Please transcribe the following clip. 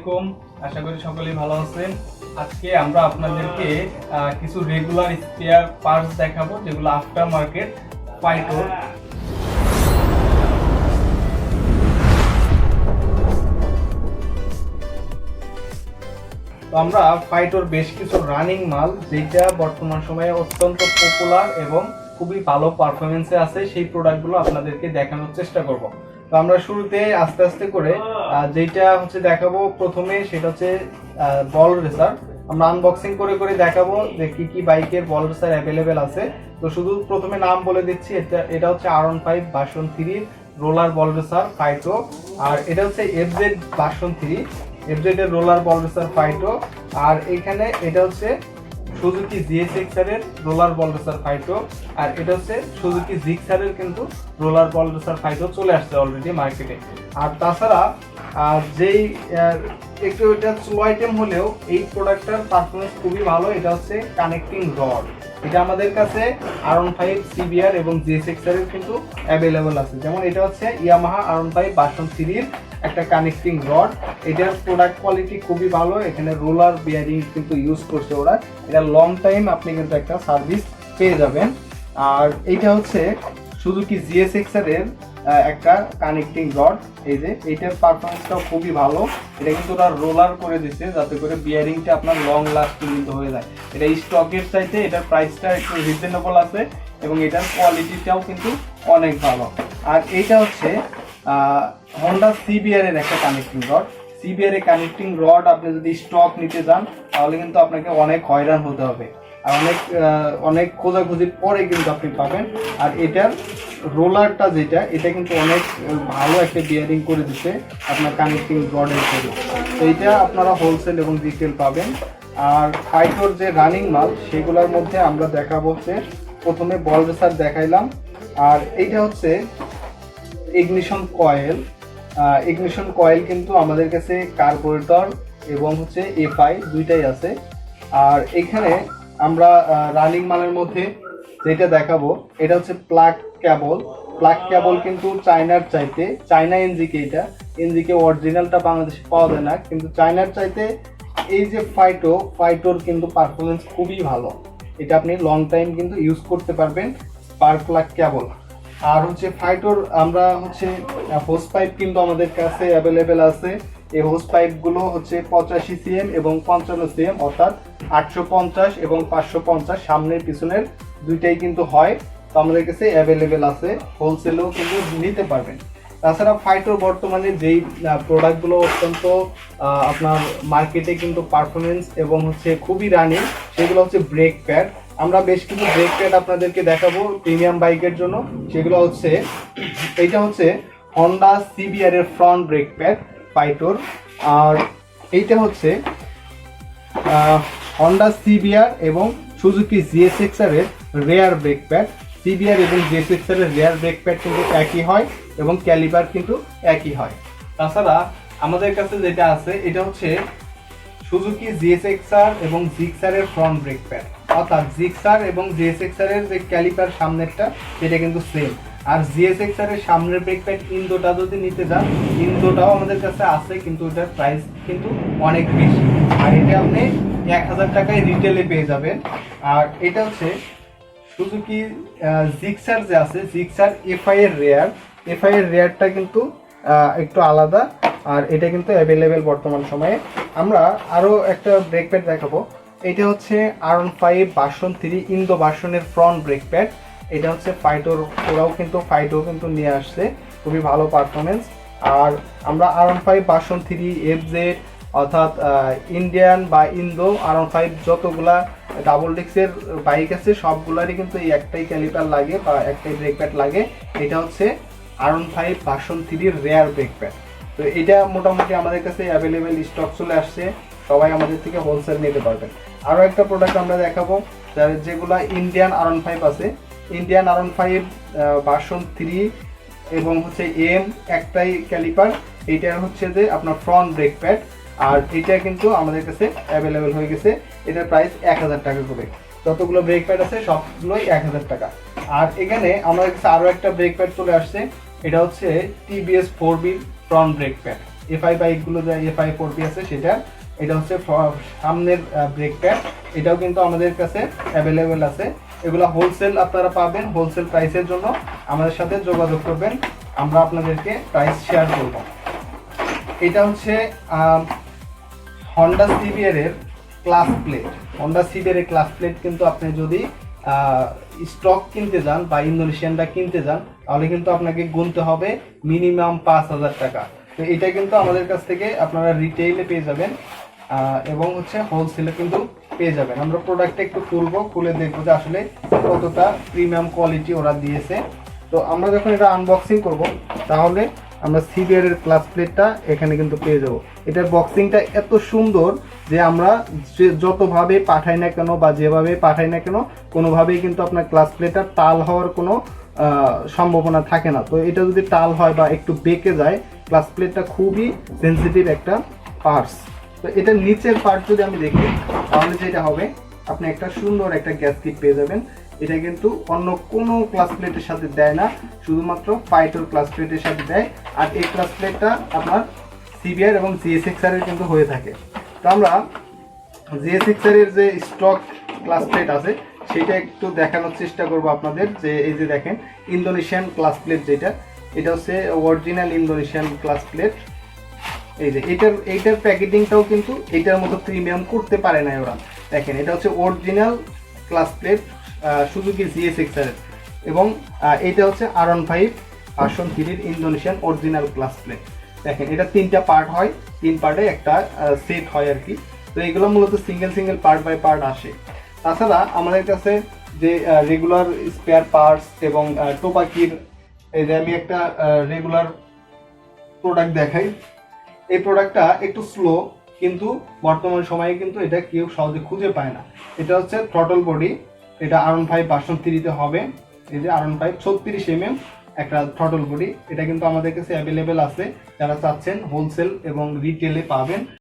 আলাইকুম, আশা করি সকলেই ভালো আছেন। আজকে আমরা আপনাদেরকে কিছু রেগুলার স্পেয়ার পার্টস দেখাবো যেগুলো আফটার মার্কেট ফাইটোর। তো আমরা ফাইটোর বেশ কিছু রানিং মাল যেটা বর্তমান সময়ে অত্যন্ত পপুলার এবং খুবই ভালো পারফরমেন্সে আছে সেই প্রোডাক্টগুলো আপনাদেরকে দেখানোর চেষ্টা করব। তো আমরা শুরুতে আস্তে আস্তে করে যেটা হচ্ছে দেখাবো, প্রথমে সেটা হচ্ছে বল রেসার। আমরা আনবক্সিং করে করে দেখাবো যে কি কি বাইকের বল রেসার অ্যাভেলেবেল আছে। তো শুধু প্রথমে নাম বলে দিচ্ছি, এটা হচ্ছে R15 version 3 roller ball racer Faito, আর এটা হচ্ছে FZ ভার্সন 3 FZ এর রোলার বল রেসার ফাইটো, আর এখানে এটা হচ্ছে সুজুকি GSX-R এর রোলার বল রেসার ফাইটো, আর এটা হচ্ছে সুজুকি জিক্সার এর কিন্তু রোলার বল রেসার ফাইটো চলে আসছে অলরেডি মার্কেটে। আর তাছাড়া যেই একটু এটা স্লো আইটেম হলেও এই প্রোডাক্টটার পারফরমেন্স খুবই ভালো। এটা হচ্ছে কানেক্টিং রড, এটা আমাদের কাছে R15 CBR এবং GSX-R এর কিন্তু অ্যাভেলেবল আছে। যেমন এটা হচ্ছে ইয়ামাহা R15 ভার্সন 3 এর একটা কানেক্টিং রড। এটার প্রোডাক্ট কোয়ালিটি খুবই ভালো, এখানে রোলার বিয়ারিং কিন্তু ইউজ করছে ওরা। এটা লং টাইম আপনি কিন্তু একটা সার্ভিস পেয়ে যাবেন। আর এইটা হচ্ছে সুজুকি GSX-R এর একটা কানেক্টিং রড। এই যে এইটার পারফরমেন্সটাও খুবই ভালো, এটা কিন্তু ওরা রোলার করে দিচ্ছে যাতে করে বিয়ারিংটা আপনার লং লাস্টিং কিন্তু হয়ে যায়। এটা স্টকের চাইতে এটার প্রাইসটা একটু রিজনেবল আছে এবং এটার কোয়ালিটিটাও কিন্তু অনেক ভালো। আর এইটা হচ্ছে হন্ডা CBR এর একটা কানেক্টিং রড। CBR এর কানেক্টিং রড আপনি যদি স্টক নিতে যান তাহলে কিন্তু আপনাকে অনেক হয়রান হতে হবে, আর অনেক খোঁজাখুঁজির পরে কিন্তু আপনি পাবেন। আর এটার রোলারটা যেটা, এটা কিন্তু অনেক ভালো একটা বিয়ারিং করে দিচ্ছে আপনার কানেক্টিং রডের জন্য। তো এইটা আপনারা হোলসেল এবং রিটেল পাবেন। আর ফাইটোর যে রানিং মাল সেগুলোর মধ্যে আমরা দেখাবো হচ্ছে, প্রথমে বল রেসার দেখাইলাম, আর এইটা হচ্ছে ইগনিশন কয়েল। ইগনিশন কয়েল কিন্তু আমাদের কাছে কার্বোরেটর এবং হচ্ছে FI দুইটাই আছে। আর এখানে আমরা রানিং মালের মধ্যে যেটা দেখাবো এটা হচ্ছে প্লাগ কেবল। প্লাগ কেবল কিন্তু চায়নার চাইতে, চায়না এনজিকে, এটা এনজিকে অরিজিনালটা বাংলাদেশে পাওয়া যায় না, কিন্তু চায়নার চাইতে এই যে ফাইটোর কিন্তু পারফরমেন্স খুবই ভালো। এটা আপনি লং টাইম কিন্তু ইউজ করতে পারবেন পার প্লাগ কেবল। আর হচ্ছে ফাইটোর আমরা হচ্ছে হোস পাইপ কিন্তু আমাদের কাছে অ্যাভেলেবেল আছে। এই হোস পাইপগুলো হচ্ছে 85 cm এবং 55 cm, অর্থাৎ 850 এবং 550 সামনের পিছনের দুইটাই কিন্তু হয়। তো আমাদের কাছে অ্যাভেলেবেল আছে, হোলসেলেও কিন্তু নিতে পারবেন। তাছাড়া ফাইটোর বর্তমানে যেই প্রোডাক্টগুলো অত্যন্ত আপনার মার্কেটে কিন্তু পারফরমেন্স এবং হচ্ছে খুবই রানিং, সেগুলো হচ্ছে ব্রেক প্যাড। আমরা বেশ কিছু ব্রেক প্যাড আপনাদেরকে দেখাবো প্রিমিয়াম বাইকের জন্য। সেগুলো হচ্ছে, এইটা হচ্ছে হন্ডা CBR এর ফ্রন্ট ব্রেক প্যাড ফাইটোর, আর এইটা হচ্ছে হন্ডা CBR এবং সুজুকি GSX-R এর রেয়ার ব্রেক প্যাড। CBR এবং GSX-R এর রেয়ার ব্রেক প্যাড কিন্তু একই হয় এবং ক্যালিপার কিন্তু একই হয়। তাছাড়া আমাদের কাছে যেটা আছে এটা হচ্ছে সুজুকি GSX-R এবং জিক্সার এর ফ্রন্ট ব্রেক প্যাড, অর্থাৎ জিক্সার এবং GSX-R এর যে ক্যালিপার সামনেরটা সেটা কিন্তু সেম। আর GSX-R এর সামনের ব্রেক প্যাড ইন্দোটা যদি নিতে যান, ইন্দোটাও আমাদের কাছে আছে, কিন্তু ওটার প্রাইস কিন্তু অনেক বেশি, আর এটা আপনি 1000 টাকায় রিটেলে পেয়ে যাবেন। আর এটা হচ্ছে সুজুকি জিক্সার যে আছে, জিক্সার FI এর রেয়ারটা কিন্তু একটু আলাদা, আর এটা কিন্তু অ্যাভেলেবেল বর্তমান সময়ে। আমরা আরও একটা ব্রেক প্যাড দেখাবো, এটা হচ্ছে R15 ভার্সন 3 ইন্দো ভার্সনের ফ্রন্ট ব্রেক প্যাড। এটা হচ্ছে ফাইটোর, ফাইটো কিন্তু নিয়ে আসছে, খুবই ভালো পারফরমেন্স। আর আমরা R15 ভার্সন 3 FZ, অর্থাৎ ইন্ডিয়ান বা ইন্দো R15 যতগুলা ডাবল ডিস্কের বাইক আছে সবগুলারই কিন্তু এই একটাই ক্যালিপার লাগে বা একটাই ব্রেক প্যাড লাগে। এটা হচ্ছে R15 version 3 rare brake pad. তো এটা মোটামুটি আমাদের কাছে অ্যাভেলেবেল স্টক চলে আসছে, সবাই আমাদের থেকে হোলসেল নিতে পারবেন। আরও একটা প্রোডাক্ট আমরা দেখাবো, যেগুলো ইন্ডিয়ান R15 আছে, ইন্ডিয়ান R15 ভার্সন 3 এবং হচ্ছে একটাই ক্যালিপার। এইটার হচ্ছে যে আপনার ফ্রন্ট ব্রেক প্যাড, আর এটা কিন্তু আমাদের কাছে অ্যাভেলেবেল হয়ে গেছে। এটার প্রাইস 1000 টাকা করে। যতগুলো ব্রেক প্যাড আছে সবগুলোই 1000 টাকা। আর এখানে আমাদের কাছে আরও একটা ব্রেক প্যাড চলে আসছে, এটা হচ্ছে TBS 4B front brake pad. FI বাইকগুলো যে এফআই 40 আছে সেটা, এটা হচ্ছে সামনের ব্রেক প্যাড, এটাও কিন্তু আমাদের কাছে অ্যাভেলেবেল আছে। এগুলো হোলসেল আপনারা পাবেন, হোলসেল প্রাইসের জন্য আমাদের সাথে যোগাযোগ করবেন, আমরা আপনাদেরকে প্রাইস শেয়ার করব। এটা হচ্ছে হন্ডা সিবিআর এর ক্লাস প্লেট। হন্ডা সিবিআর এর ক্লাস প্লেট কিন্তু আপনি যদি স্টক কিনতে যান বা ইন্দোনেশিয়ানটা কিনতে যান, তাহলে কিন্তু আপনাকে গুনতে হবে মিনিমাম 5,000 টাকা। তো এটা কিন্তু আমাদের কাছ থেকে আপনারা রিটেইলে পেয়ে যাবেন এবং হচ্ছে হোলসেলে কিন্তু পেয়ে যাবেন। আমরা প্রোডাক্টটা একটু খুলবো, খুলে দেখবো যে আসলে কতটা প্রিমিয়াম কোয়ালিটি ওরা দিয়েছে। তো আমরা যখন এটা আনবক্সিং করব, তাহলে আমরা সিবিআর এর ক্লাস প্লেটটা এখানে কিন্তু পেয়ে যাবো। এটার বক্সিংটা এত সুন্দর যে আমরা যতভাবে পাঠাই না কেন বা যেভাবে পাঠাই না কেন, কোনোভাবেই কিন্তু আপনার ক্লাস প্লেটটা টাল হওয়ার কোনো সম্ভাবনা থাকে না। তো এটা যদি টাল হয় বা একটু বেঁকে যায়, ক্লাস প্লেটটা খুবই সেন্সিটিভ একটা পার্টস। তো এটার নিচের পার্ট যদি আমি দেখি, তাহলে যেটা হবে, আপনি একটা সুন্দর একটা গ্যাসকিট পেয়ে যাবেন। এটা কিন্তু অন্য কোনো ক্লাস প্লেটের সাথে দেয় না, শুধুমাত্র ফাইটার ক্লাস প্লেটের সাথে দেয়। আর এই ক্লাস প্লেটটা আপনার সিবিআর এবং জিএসএক্সআর এর কিন্তু হয়ে থাকে। তো আমরা জিএসএক্সআর এর যে স্টক ক্লাস প্লেট আছে সেটা একটু দেখানোর চেষ্টা করব আপনাদের। যে এই যে দেখেন ইন্দোনেশিয়ান ক্লাস প্লেট, যেটা এটা হচ্ছে অরিজিনাল ইন্দোনেশিয়ান ক্লাস প্লেট। এই যে এইটার প্যাকেটিংটাও কিন্তু এটার মতো প্রিমিয়াম করতে পারে না ওরা। দেখেন এটা হচ্ছে original class plate Suzuki GSX-R এর, এবং এটা হচ্ছে R15 version 3 Indonesian original class plate. দেখেন এটা 3টা পার্ট হয়, 3 পার্টে একটা সেট হয় আর কি। তো এগুলো মূলত সিঙ্গেল পার্ট বাই পার্ট আসে। তাছাড়া আমাদের কাছে যে রেগুলার স্পেয়ার পার্টস এবং টোপাকির, এই যে আমি একটা রেগুলার প্রোডাক্ট দেখাই। এই প্রোডাক্টটা একটু স্লো, কিন্তু বর্তমান সময়ে কিন্তু এটা কেউ সহজে খুঁজে পায় না। এটা হচ্ছে থ্রটল বডি, এটা R15 ভার্সন 3 তে হবে। এই যে R15 36 mm একটা থ্রটল বডি, এটা কিন্তু আমাদের কাছে অ্যাভেলেবেল আছে। যারা চাচ্ছেন হোলসেল এবং রিটেলে পাবেন।